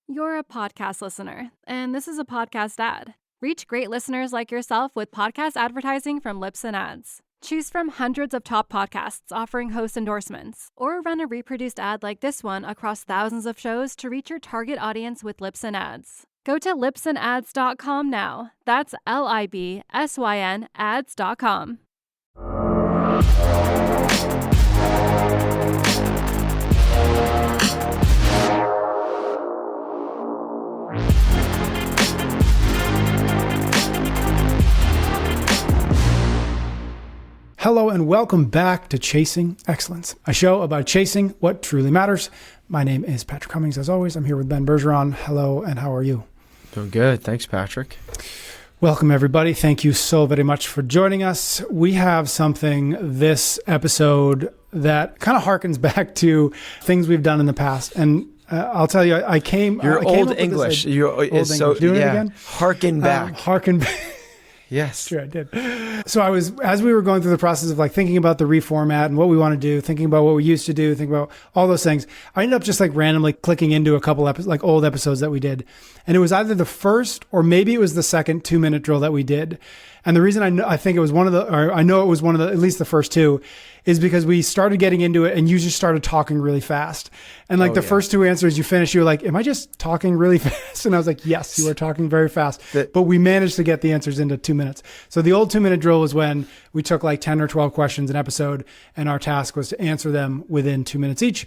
You're a podcast listener, and this is a podcast ad. Reach great listeners like yourself with podcast advertising from Lips and Ads. Choose from hundreds of top podcasts offering host endorsements, or run a reproduced ad like this one across thousands of shows to reach your target audience with Lips and Ads. Go to lipsandads.com now. That's LIBSYN ads.com. Hello and welcome back to Chasing Excellence, a show about chasing what truly matters. My name is Patrick Cummings. As always, I'm here with Ben Bergeron. Hello, and how are you? Doing good. Thanks, Patrick. Welcome, everybody. Thank you so very much for joining us. We have something this episode that kind of harkens back to things we've done in the past. And I'll tell you, I came... Your old English. Doing it again? Harken back. Harken back. Yes. Sure, I did. So as we were going through the process of thinking about the reformat and what we want to do, thinking about what we used to do, thinking about all those things, I ended up just randomly clicking into a couple old episodes that we did. And it was either the first or maybe it was the second 2-minute drill that we did. And the reason I think it was I know it was one of the, at least the first two, is because we started getting into it and you just started talking really fast. And first two answers you finished, you were like, am I just talking really fast? And I was like, yes, you were talking very fast. But we managed to get the answers into 2 minutes. So the old 2-minute drill was when we took 10 or 12 questions an episode and our task was to answer them within 2 minutes each.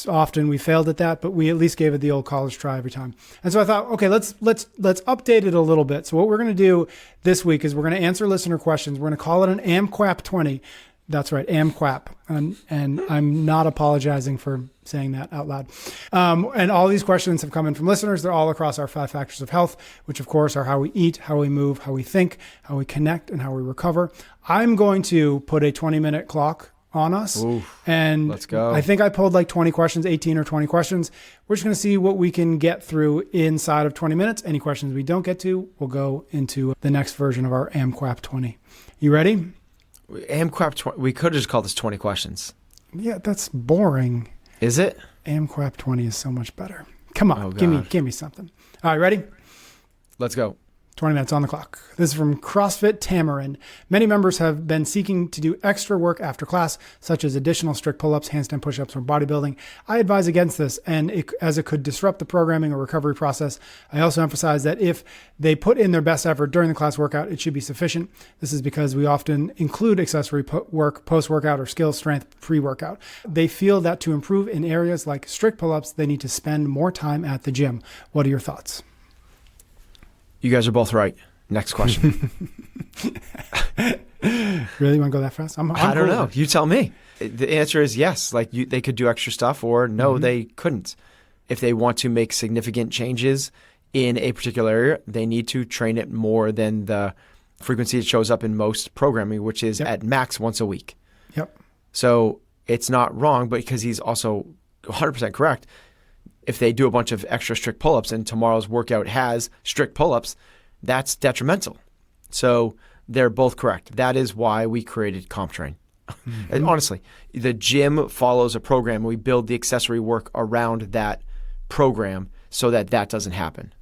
Often we failed at that, but we at least gave it the old college try every time. And so I thought, okay, let's update it a little bit. So what we're going to do this week is we're going to answer listener questions. We're going to call it an AMQAP20. That's right, AMQAP. And I'm not apologizing for saying that out loud. And all these questions have come in from listeners. They're all across our 5 factors of health, which of course are how we eat, how we move, how we think, how we connect, and how we recover. I'm going to put a 20-minute clock on us. Oof, and let's go. I think I pulled 20 questions, 18 or 20 questions. We're just going to see what we can get through inside of 20 minutes. Any questions we don't get to, we'll go into the next version of our AMQAP20. You ready? AMQAP20. We could have just called this 20 questions. Yeah, that's boring. Is it? AMQAP20 is so much better. Come on, Oh, give me something. All right, ready? Let's go. 20 minutes on the clock. This is from CrossFit Tamarin. Many members have been seeking to do extra work after class, such as additional strict pull-ups, handstand push-ups, or bodybuilding. I advise against this, as it could disrupt the programming or recovery process. I also emphasize that if they put in their best effort during the class workout, it should be sufficient. This is because we often include accessory work post-workout or skill strength pre-workout. They feel that to improve in areas like strict pull-ups, they need to spend more time at the gym. What are your thoughts? You guys are both right. Next question. Really? You want to go that fast? I don't know. You tell me. The answer is yes. They could do extra stuff, or no, they couldn't. If they want to make significant changes in a particular area, they need to train it more than the frequency it shows up in most programming, which is at max once a week. Yep. So it's not wrong, but because he's also 100% correct, if they do a bunch of extra strict pull-ups and tomorrow's workout has strict pull-ups, that's detrimental. So they're both correct. That is why we created CompTrain. And honestly, the gym follows a program. We build the accessory work around that program so that doesn't happen.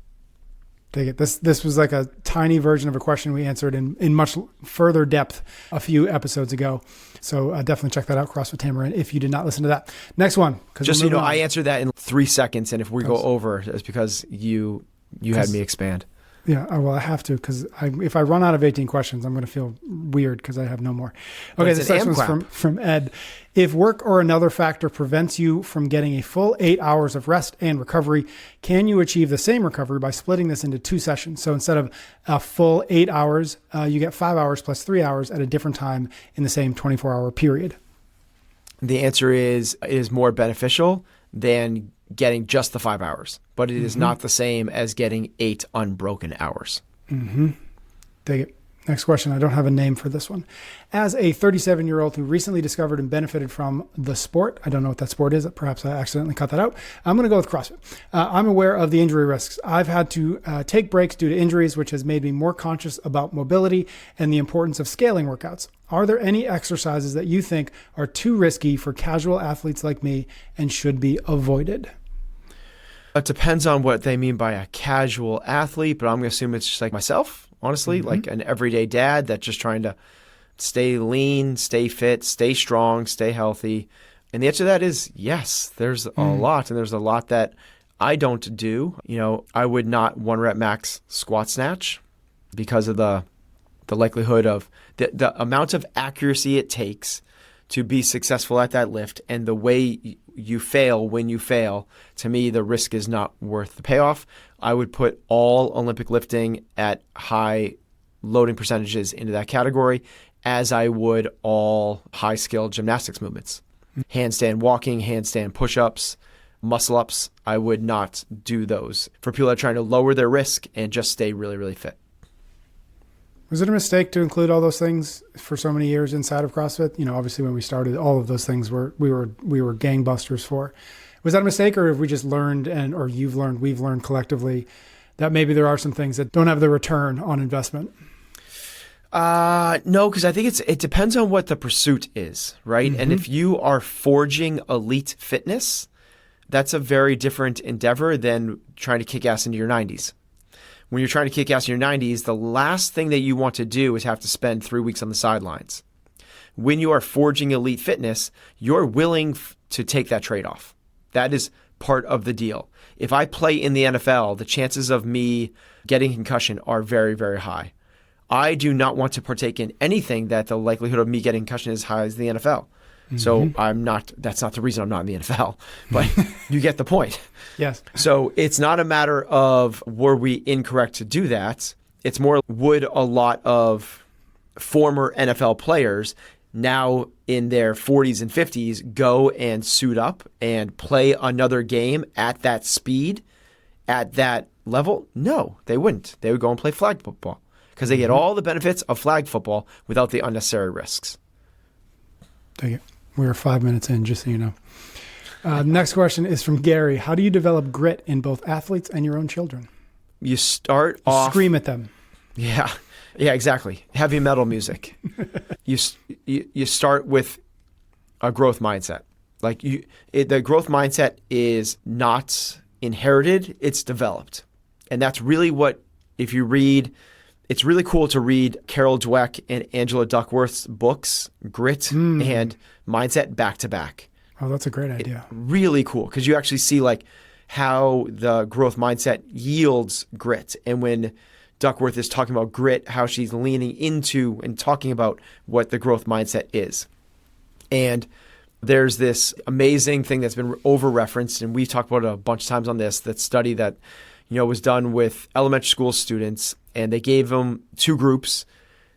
Take it. This was a tiny version of a question we answered in much further depth a few episodes ago. So definitely check that out, CrossFit Tamarin, if you did not listen to that. Next one. Just so you know, I answered that in 3 seconds, and if we go over, it's because you had me expand. Yeah, well, I have to, because if I run out of 18 questions, I'm going to feel weird because I have no more. Okay, this next one's from Ed. If work or another factor prevents you from getting a full 8 hours of rest and recovery, can you achieve the same recovery by splitting this into 2 sessions? So instead of a full 8 hours, you get 5 hours plus 3 hours at a different time in the same 24-hour period. The answer is it is more beneficial than getting just the 5 hours, but it is not the same as getting 8 unbroken hours. Take it. Next question. I don't have a name for this one. As a 37-year-old who recently discovered and benefited from the sport, I don't know what that sport is. Perhaps I accidentally cut that out. I'm going to go with CrossFit. I'm aware of the injury risks. I've had to take breaks due to injuries, which has made me more conscious about mobility and the importance of scaling workouts. Are there any exercises that you think are too risky for casual athletes like me and should be avoided? It depends on what they mean by a casual athlete, but I'm going to assume it's just like myself, honestly, like an everyday dad that's just trying to stay lean, stay fit, stay strong, stay healthy. And the answer to that is yes. There's a lot, and there's a lot that I don't do. I would not 1-rep max squat snatch because of the likelihood of the amount of accuracy it takes to be successful at that lift, and the way you fail when you fail. To me, the risk is not worth the payoff. I would put all Olympic lifting at high loading percentages into that category, as I would all high-skill gymnastics movements. Handstand walking, handstand push-ups, muscle-ups, I would not do those for people that are trying to lower their risk and just stay really, really fit. Was it a mistake to include all those things for so many years inside of CrossFit? Obviously when we started, all of those things we were gangbusters for. Was that a mistake, or have we just learned, or we've learned collectively that maybe there are some things that don't have the return on investment? No, because I think it depends on what the pursuit is, right? And if you are forging elite fitness, that's a very different endeavor than trying to kick ass into your 90s. When you're trying to kick ass in your 90s, the last thing that you want to do is have to spend 3 weeks on the sidelines. When you are forging elite fitness, you're willing to take that trade-off. That is part of the deal. If I play in the NFL, the chances of me getting concussion are very, very high. I do not want to partake in anything that the likelihood of me getting concussion is high as the NFL. So that's not the reason I'm not in the NFL, but you get the point. Yes. So it's not a matter of were we incorrect to do that. It's more, would a lot of former NFL players now in their 40s and 50s go and suit up and play another game at that speed, at that level? No, they wouldn't. They would go and play flag football because they get all the benefits of flag football without the unnecessary risks. Thank you. We're 5 minutes in, just so you know. Next question is from Gary. How do you develop grit in both athletes and your own children? You start off... Scream at them. Yeah, exactly. Heavy metal music. You start with a growth mindset. The growth mindset is not inherited, it's developed. And that's really what, if you read... It's really cool to read Carol Dweck and Angela Duckworth's books, Grit and Mindset, back to back. Oh, that's a great idea. Really cool, because you actually see how the growth mindset yields grit. And when Duckworth is talking about grit, how she's leaning into and talking about what the growth mindset is. And there's this amazing thing that's been over-referenced, and we've talked about it a bunch of times on this, that study that was done with elementary school students, and they gave them 2 groups.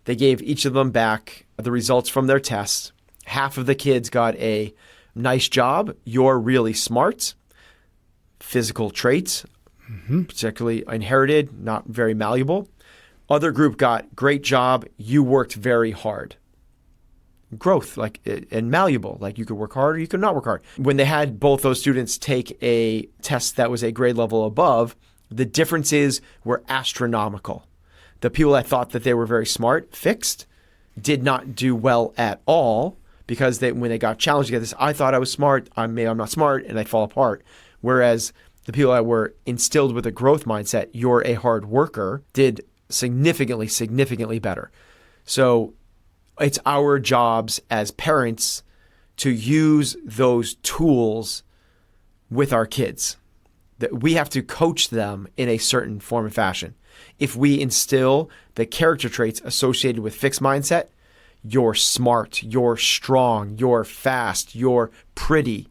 They gave each of them back the results from their tests. Half of the kids got a nice job, you're really smart, physical traits, particularly inherited, not very malleable. Other group got great job, you worked very hard. Growth, and malleable, you could work hard or you could not work hard. When they had both those students take a test that was a grade level above, the differences were astronomical. The people that thought that they were very smart, fixed, did not do well at all, because when they got challenged, they got this, I thought I was smart, I'm not smart, and they fall apart. Whereas the people that were instilled with a growth mindset, you're a hard worker, did significantly, significantly better. So it's our jobs as parents to use those tools with our kids. That we have to coach them in a certain form and fashion. If we instill the character traits associated with fixed mindset, you're smart, you're strong, you're fast, you're pretty,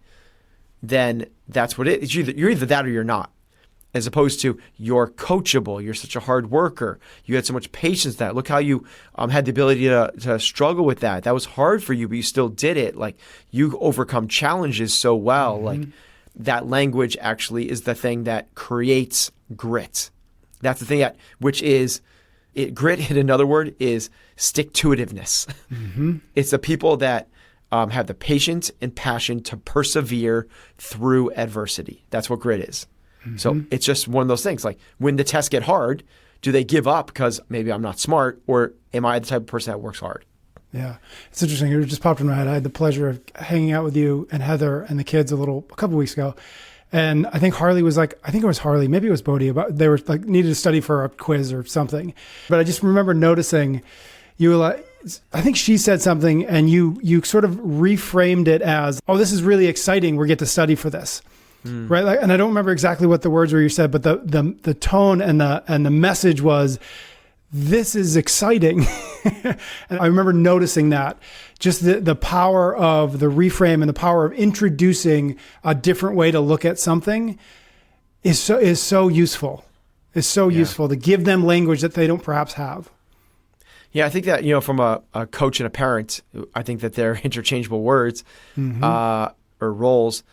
then that's what it is. You're either that or you're not. As opposed to you're coachable, you're such a hard worker, you had so much patience that. Look how you had the ability to struggle with that. That was hard for you, but you still did it. You overcome challenges so well. That language actually is the thing that creates grit. That's the thing grit, in another word, is stick-to-itiveness. It's the people that have the patience and passion to persevere through adversity. That's what grit is. So it's just one of those things. When the tests get hard, do they give up because maybe I'm not smart, or am I the type of person that works hard? Yeah. It's interesting. It just popped in my head. I had the pleasure of hanging out with you and Heather and the kids a couple weeks ago. And I think Harley was like, I think it was Harley, maybe it was Bodhi, about they were like needed to study for a quiz or something. But I just remember noticing you were like, I think she said something and you sort of reframed it as, oh, this is really exciting. We get to study for this. Right. Like, and I don't remember exactly what the words were you said, but the tone and the message was, this is exciting. And I remember noticing that just the power of the reframe and the power of introducing a different way to look at something is so useful. It's so useful to give them language that they don't perhaps have. Yeah, I think that, from a coach and a parent, I think that they're interchangeable words or roles.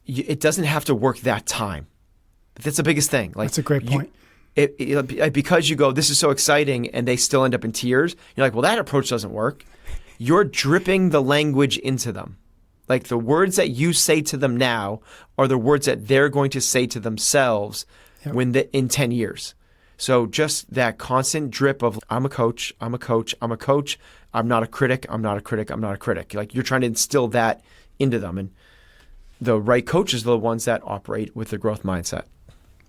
It doesn't have to work that time. That's the biggest thing. Like, that's a great point. Because you go, this is so exciting, and they still end up in tears, you're like, well, that approach doesn't work. You're dripping the language into them. Like the words that you say to them now are the words that they're going to say to themselves in 10 years. So just that constant drip of, I'm a coach, I'm a coach, I'm a coach, I'm not a critic, I'm not a critic, I'm not a critic. Like you're trying to instill that into them. And the right coaches are the ones that operate with the growth mindset.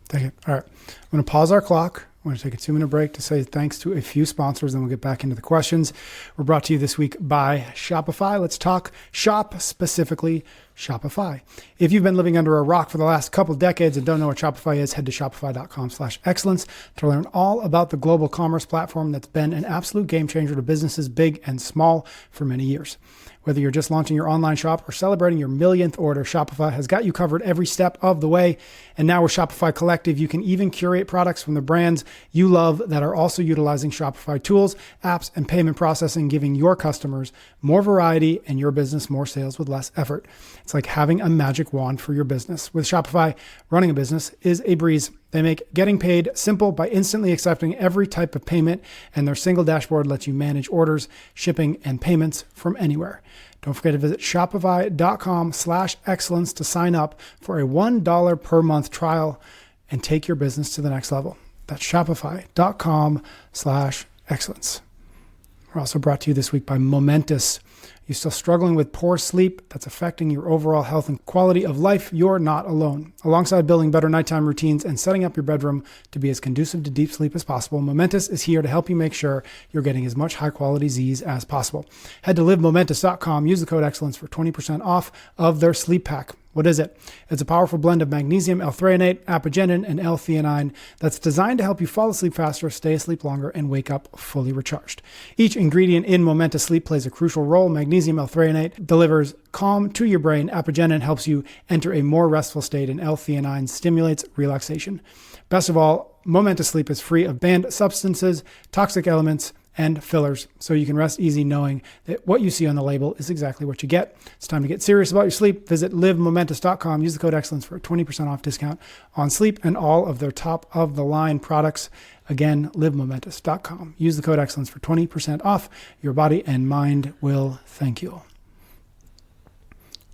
Thank you. All right. I'm going to pause our clock. I'm going to take a 2-minute break to say thanks to a few sponsors, then we'll get back into the questions. We're brought to you this week by Shopify. Let's talk shop, specifically Shopify. If you've been living under a rock for the last couple decades and don't know what Shopify is, head to shopify.com/excellence to learn all about the global commerce platform that's been an absolute game changer to businesses big and small for many years. Whether you're just launching your online shop or celebrating your millionth order, Shopify has got you covered every step of the way. And now with Shopify Collective, you can even curate products from the brands you love that are also utilizing Shopify tools, apps, and payment processing, giving your customers more variety and your business more sales with less effort. It's like having a magic wand for your business. With Shopify, running a business is a breeze. They make getting paid simple by instantly accepting every type of payment, and their single dashboard lets you manage orders, shipping, and payments from anywhere. Don't forget to visit shopify.com/excellence to sign up for a $1 per month trial and take your business to the next level. That's shopify.com/excellence. We're also brought to you this week by Momentous. You're still struggling with poor sleep that's affecting your overall health and quality of life? You're not alone. Alongside building better nighttime routines and setting up your bedroom to be as conducive to deep sleep as possible, Momentous is here to help you make sure you're getting as much high-quality Z's as possible. Head to livemomentous.com. Use the code excellence for 20% off of their sleep pack. What is it? It's a powerful blend of magnesium, L-threonate, apigenin, and L-theanine that's designed to help you fall asleep faster, stay asleep longer, and wake up fully recharged. Each ingredient in Momentous Sleep plays a crucial role. Magnesium L-threonate delivers calm to your brain. Apigenin helps you enter a more restful state, and L-theanine stimulates relaxation. Best of all, Momentous Sleep is free of banned substances, toxic elements, and fillers, so you can rest easy knowing that what you see on the label is exactly what you get. It's time to get serious about your sleep. Visit livemomentous.com. Use the code excellence for a 20% off discount on sleep and all of their top-of-the-line products. Again, livemomentous.com. Use the code excellence for 20% off. Your body and mind will thank you.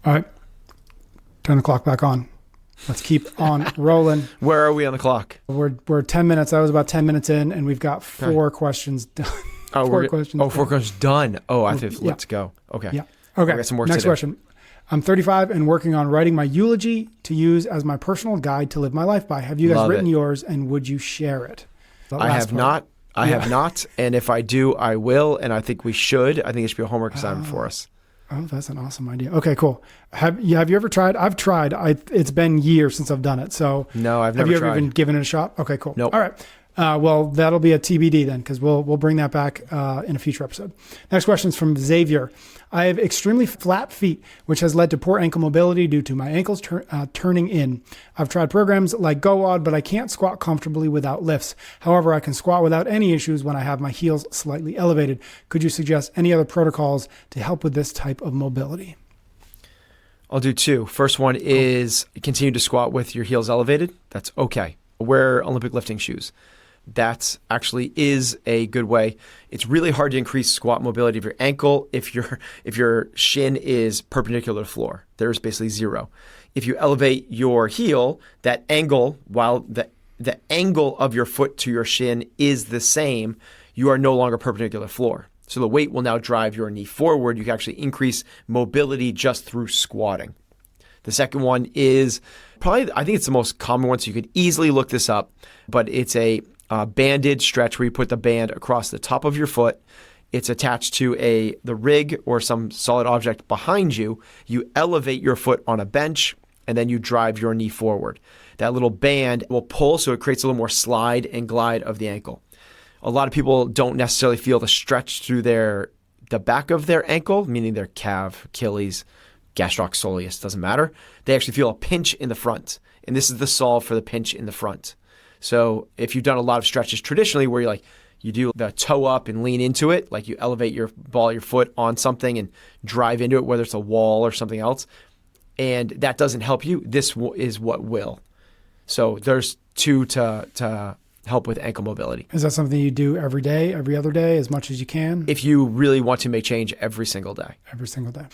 All right, turn the clock back on. Let's keep on rolling. Where are we on the clock? We're 10 minutes. I was about 10 minutes in, and we've got 4 questions done. Four questions done. Oh, I think let's go. Okay. Yeah. Okay. I got some work Next to do. question. I'm 35 and working on writing my eulogy to use as my personal guide to live my life by. Have you guys written yours, and would you share it? I have not. I have not. And if I do, I will. And I think we should. I think it should be a homework assignment for us. Oh, that's an awesome idea. Okay, cool. Have you ever tried? I've tried. It's been years since I've done it. So no, I've never tried. Have you ever even given it a shot? Okay, cool. Nope. All right. Well, that'll be a TBD then, because we'll bring that back in a future episode. Next question is from Xavier. I have extremely flat feet, which has led to poor ankle mobility due to my ankles turning in. I've tried programs like GoWOD, but I can't squat comfortably without lifts. However, I can squat without any issues when I have my heels slightly elevated. Could you suggest any other protocols to help with this type of mobility? I'll do 2. First one is continue to squat with your heels elevated. That's okay. Wear Olympic lifting shoes. That actually is a good way. It's really hard to increase squat mobility of your ankle if your shin is perpendicular to the floor. There's basically 0. If you elevate your heel, that angle, while the angle of your foot to your shin is the same, you are no longer perpendicular to the floor. So the weight will now drive your knee forward. You can actually increase mobility just through squatting. The second one is probably, I think it's the most common one, so you could easily look this up, but it's a banded stretch where you put the band across the top of your foot. It's attached to the rig or some solid object behind you. You elevate your foot on a bench, and then you drive your knee forward. That little band will pull, so it creates a little more slide and glide of the ankle. A lot of people don't necessarily feel the stretch through the back of their ankle, meaning their calf, Achilles, gastroc soleus, doesn't matter. They actually feel a pinch in the front. And this is the solve for the pinch in the front. So if you've done a lot of stretches traditionally where you do the toe up and lean into it, like you elevate your ball of your foot on something and drive into it, whether it's a wall or something else, and that doesn't help you, this is what will. So there's two to help with ankle mobility. Is that something you do every day, every other day, as much as you can? If you really want to make change every single day. Every single day.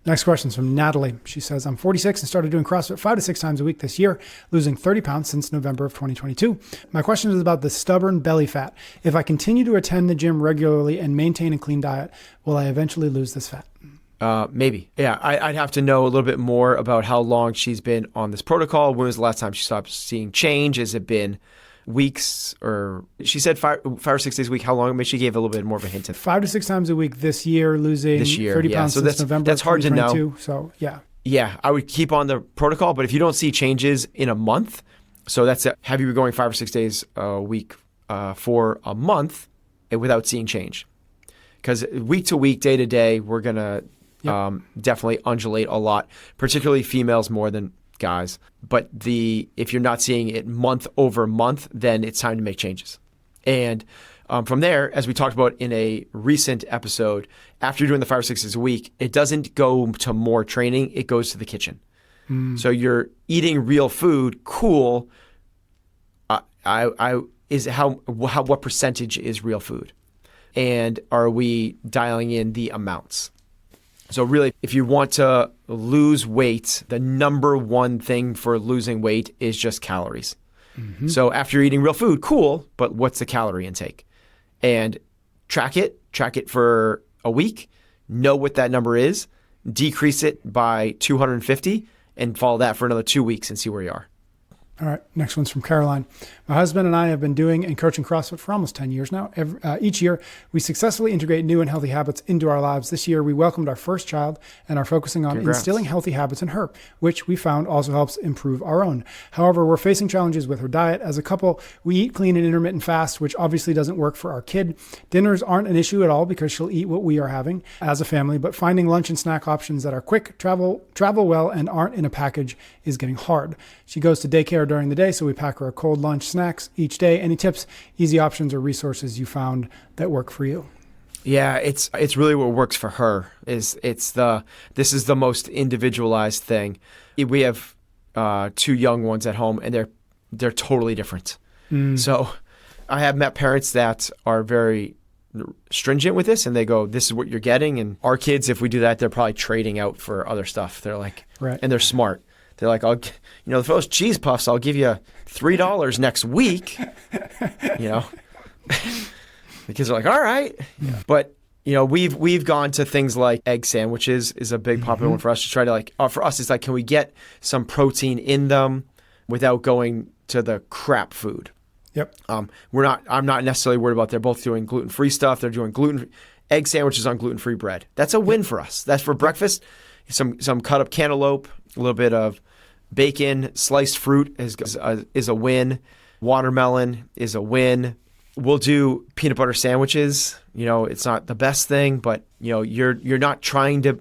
Next question is from Natalie. She says, I'm 46 and started doing CrossFit 5 to 6 times a week this year, losing 30 pounds since November of 2022. My question is about the stubborn belly fat. If I continue to attend the gym regularly and maintain a clean diet, will I eventually lose this fat? Maybe. Yeah, I'd have to know a little bit more about how long she's been on this protocol. When was the last time she stopped seeing change? Has it been weeks, or she said 5 or 6 days a week? How long? Maybe she gave a little bit more of a hint. 5 to 6 times a week this year, losing 30 pounds since November. That's hard to know. So yeah. Yeah, I would keep on the protocol, but if you don't see changes in a month, so that's have you been going 5 or 6 days a week for a month without seeing change? Because week to week, day to day, we're gonna definitely undulate a lot, particularly females more than guys. But if you're not seeing it month over month, then it's time to make changes. And from there, as we talked about in a recent episode, after you're doing the 5 or 6 days a week, it doesn't go to more training, it goes to the kitchen. So you're eating real food, cool. What percentage is real food? And are we dialing in the amounts? So really, if you want to lose weight, the number one thing for losing weight is just calories. Mm-hmm. So after you're eating real food, cool, but what's the calorie intake? And track it for a week, know what that number is, decrease it by 250, and follow that for another 2 weeks and see where you are. All right, next one's from Caroline. My husband and I have been doing and coaching CrossFit for almost 10 years now. Each year, we successfully integrate new and healthy habits into our lives. This year, we welcomed our first child and are focusing on instilling healthy habits in her, which we found also helps improve our own. However, we're facing challenges with her diet. As a couple, we eat clean and intermittent fast, which obviously doesn't work for our kid. Dinners aren't an issue at all because she'll eat what we are having as a family, but finding lunch and snack options that are quick, travel well, and aren't in a package is getting hard. She goes to daycare during the day, so we pack her a cold lunch snacks each day. Any tips, easy options, or resources you found that work for you? Yeah, it's really what works for her. This is the most individualized thing. We have 2 young ones at home, and they're totally different. So I have met parents that are very stringent with this, and they go, "This is what you're getting." And our kids, if we do that, they're probably trading out for other stuff. They're like, right. And they're smart. They're like, for those cheese puffs, I'll give you $3 next week. The kids are like, all right. Yeah. But, we've gone to things like egg sandwiches is a big popular one for us to try to for us, it's like, can we get some protein in them without going to the crap food? Yep. I'm not necessarily worried about, they're both doing gluten-free stuff. They're doing egg sandwiches on gluten-free bread. That's a win for us. That's for breakfast. Some cut up cantaloupe, a little bit of bacon, sliced fruit is a win. Watermelon is a win. We'll do peanut butter sandwiches. It's not the best thing, but you're not trying to.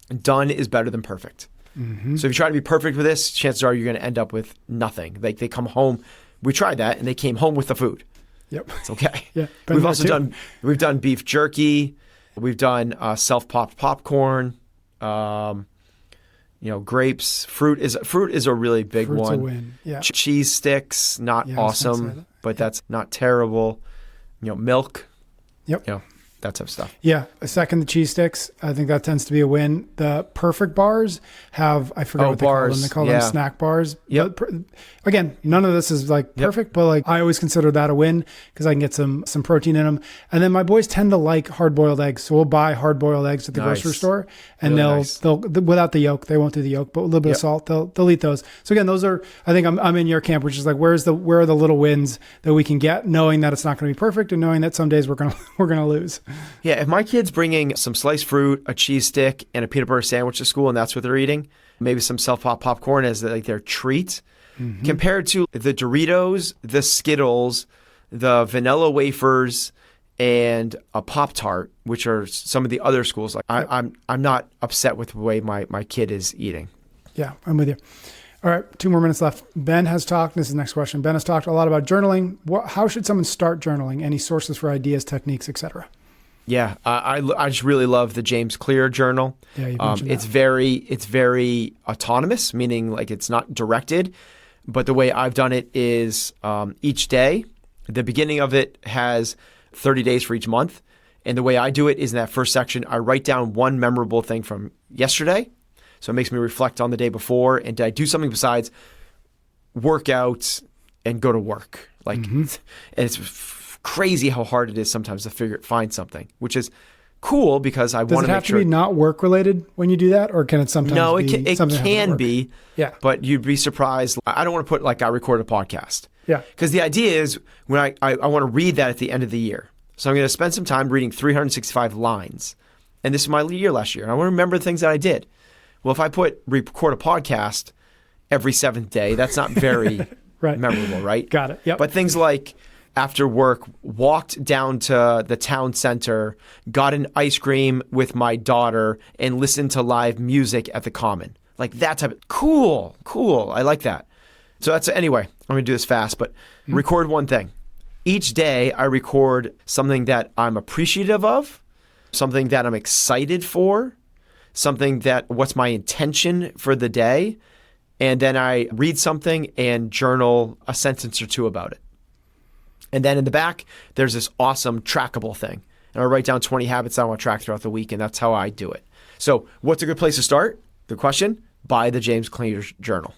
Done is better than perfect. Mm-hmm. So if you try to be perfect with this, chances are you're going to end up with nothing. Like they come home. We tried that, and they came home with the food. Yep, it's okay. Yeah, we've done beef jerky. We've done self-popped popcorn. Grapes, fruit is a really big Fruit's one. A win. Yeah. Cheese sticks, not awesome, but that's not terrible. Milk. Yep. that type of stuff. Yeah. A second, the cheese sticks. I think that tends to be a win. The perfect bars have, I forget what they call them. They call them snack bars. Yep. But, again, none of this is like perfect, but like I always consider that a win because I can get some protein in them. And then my boys tend to like hard-boiled eggs. So we'll buy hard-boiled eggs at the grocery store and they'll without the yolk, they won't do the yolk, but with a little bit of salt, they'll eat those. So again, those are, I think I'm in your camp, which is like, where are the little wins that we can get, knowing that it's not going to be perfect and knowing that some days we're going to lose. Yeah. If my kid's bringing some sliced fruit, a cheese stick, and a peanut butter sandwich to school, and that's what they're eating, maybe some self-pop popcorn as like their treat, compared to the Doritos, the Skittles, the vanilla wafers, and a Pop-Tart, which are some of the other schools. Like I'm not upset with the way my kid is eating. Yeah, I'm with you. All right, 2 more minutes left. Ben has talked, this is the next question. Ben has talked a lot about journaling. How should someone start journaling? Any sources for ideas, techniques, etc.? Yeah, I just really love the James Clear journal. Yeah, you mentioned it's very autonomous, meaning like it's not directed. But the way I've done it is each day, the beginning of it has 30 days for each month. And the way I do it is in that first section, I write down one memorable thing from yesterday. So it makes me reflect on the day before. And did I do something besides work out and go to work? Like, and it's crazy how hard it is sometimes to find something, which is cool because I want to make sure. Does it have to be not work related when you do that, or can it sometimes be? No, it can be. Yeah. But you'd be surprised. I don't want to put like I recorded a podcast. Yeah. Because the idea is when I want to read that at the end of the year. So I'm going to spend some time reading 365 lines. And this is my year last year. And I want to remember the things that I did. Well, if I record a podcast every 7th day, that's not very memorable, right? Got it. Yep. But things like after work, walked down to the town center, got an ice cream with my daughter, and listened to live music at the Common. Like that type of cool. I like that. So anyway, I'm going to do this fast, but record one thing. Each day I record something that I'm appreciative of, something that I'm excited for, something that what's my intention for the day, and then I read something and journal a sentence or two about it. And then in the back, there's this awesome trackable thing. And I write down 20 habits I want to track throughout the week, and that's how I do it. So what's a good place to start? The question, buy the James Clear journal.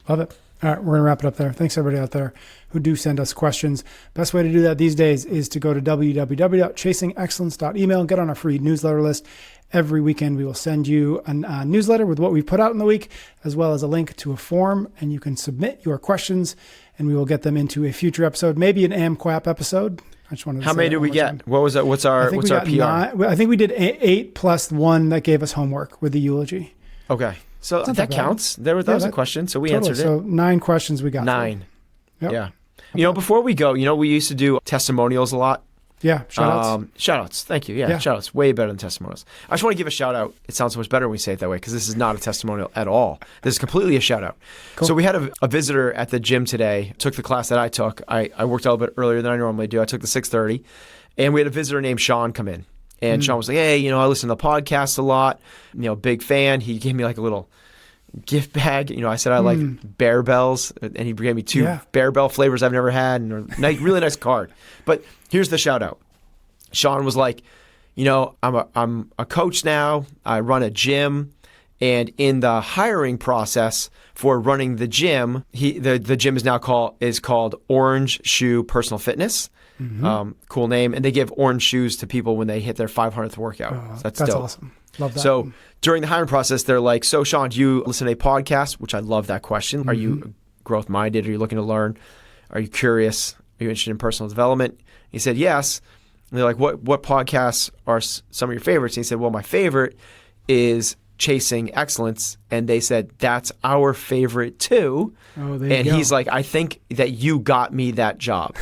Love it. All right, we're going to wrap it up there. Thanks, everybody out there who do send us questions. Best way to do that these days is to go to www.chasingexcellence.email and get on our free newsletter list. Every weekend, we will send you a newsletter with what we've put out in the week, as well as a link to a form, and you can submit your questions, and we will get them into a future episode, maybe an AMQAP episode. I just wanted to How many did we get? What was that? What's our PR? 9, I think we did 8 plus 1 that gave us homework with the eulogy. Okay. So that counts. That was a question, so we answered it. So 9 questions we got. 9. Yep. Yeah. Before we go, we used to do testimonials a lot. Yeah, shout-outs. Shout-outs. Thank you. Yeah, shout-outs. Way better than testimonials. I just want to give a shout-out. It sounds so much better when we say it that way because this is not a testimonial at all. This is completely a shout-out. Cool. So we had a visitor at the gym today, took the class that I took. I worked out a bit earlier than I normally do. I took the 6:30, and we had a visitor named Sean come in. And Sean was like, hey, I listen to the podcast a lot. Big fan. He gave me like a little gift bag. I said I like Bear Bells, and he gave me 2 Bear Bell flavors I've never had, and a really nice card. But here's the shout out. Sean was like, I'm a coach now. I run a gym, and in the hiring process for running the gym, the gym is now called Orange Shoe Personal Fitness. Cool name, and they give orange shoes to people when they hit their 500th workout. So that's dope. Awesome. Love that. So during the hiring process, they're like, so Sean, do you listen to a podcast? Which I love that question. Are you growth minded? Are you looking to learn? Are you curious? Are you interested in personal development? He said, yes. And they're like, what podcasts are some of your favorites? And he said, well, my favorite is Chasing Excellence. And they said, that's our favorite too. Oh, there you and go. He's like, I think that you got me that job.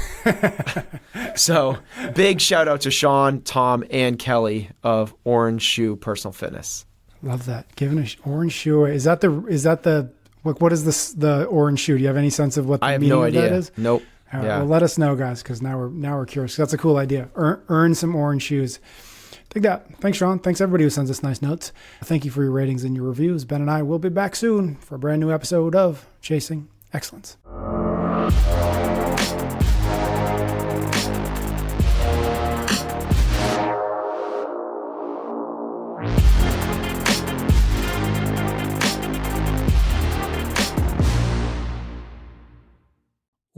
So big shout out to Sean, Tom, and Kelly of Orange Shoe Personal Fitness. Love that. Giving an orange shoe. Is that the what is this, the orange shoe? Do you have any sense of what the meaning of that is? Nope. All right, well, let us know, guys, because now we're curious. That's a cool idea. Earn some orange shoes. Take that. Thanks, Sean. Thanks, everybody who sends us nice notes. Thank you for your ratings and your reviews. Ben and I will be back soon for a brand new episode of Chasing Excellence.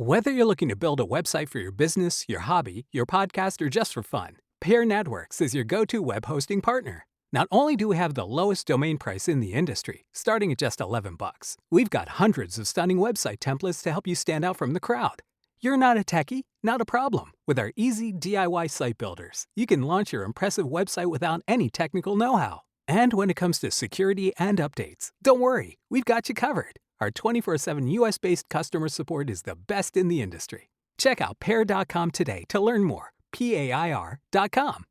Whether you're looking to build a website for your business, your hobby, your podcast, or just for fun, Pair Networks is your go-to web hosting partner. Not only do we have the lowest domain price in the industry, starting at just $11, we've got hundreds of stunning website templates to help you stand out from the crowd. You're not a techie? Not a problem. With our easy DIY site builders, you can launch your impressive website without any technical know-how. And when it comes to security and updates, don't worry, we've got you covered. Our 24/7 US-based customer support is the best in the industry. Check out pair.com today to learn more. PAIR.com.